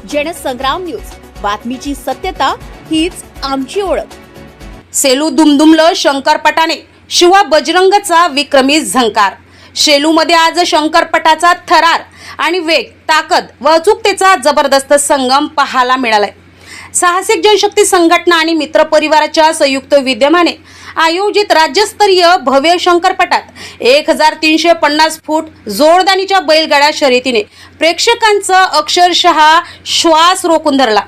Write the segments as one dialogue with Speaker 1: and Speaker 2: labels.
Speaker 1: Jansangram news, बातमीची सत्यता हीच आमची ओळख।
Speaker 2: सेलू दुमदुमलं शंकरपटाने, शिवा बजरंगचा विक्रमी झंकार। शेलूमध्ये आज शंकरपटाचा थरार आणि वेग, ताकद व अचूकतेचा जबरदस्त संगम पाहायला मिळालाय। साहसिक जनशक्ती संघटना आणि मित्र परिवाराच्या संयुक्त विद्यमाने आयोजित राज्यस्तरीय भव्य शंकरपटात 1350 फूट जोरदानीच्या बैलगाडा शर्यतीने प्रेक्षकांचा अक्षरशः श्वास रोखून धरला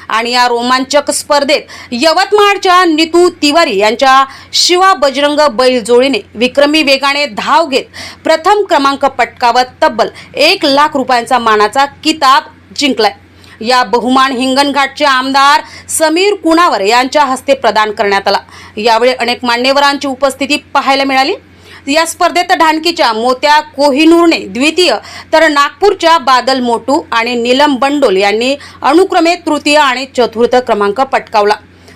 Speaker 2: आणि या रोमांचक स्पर्धेत यवतमाळच्या नीतू तिवारी यांच्या शिवा बजरंग बैल जोडीने विक्रमी वेगाने धाव घेत प्रथम क्रमांक पटकावत तब्बल 1 लाख रुपयांचा मानाचा किताब जिंकलाय। या बहुमान हिंगणघाटचे आमदार समीर कुणावर यांच्या हस्ते प्रदान करण्यात आला। यावेळी अनेक मान्यवरांची उपस्थिती पाहायला मिळाली। या स्पर्धेत ढाणकीच्या मोत्या कोहिनूरने द्वितीय, तर नागपूरच्या बादल मोटू आणि नीलम बंडोल यांनी अनुक्रमे तृतीय आणि चतुर्थ क्रमांक पटकावला।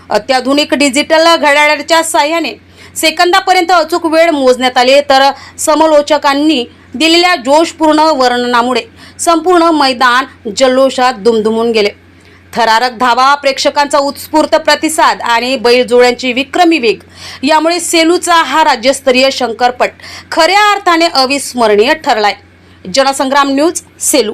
Speaker 2: अत्याधुनिक डिजिटल घड्याळाच्या साहाय्याने सेकंदापर्यंत अचूक वेळ मोजण्यात आली, तर समालोचकांनी दिलेल्या जोशपूर्ण वर्णनामुळे संपूर्ण मैदान जल्लोषात दुमदुमून गेले। थरारक धावा, प्रेक्षकांचा उत्स्फूर्त प्रतिसाद आणि बैलजोड्यांची विक्रमी वेग यामुळे सेलूचा हा राज्यस्तरीय शंकरपट खऱ्या अर्थाने अविस्मरणीय ठरलाय। जनसंग्राम न्यूज, सेलू।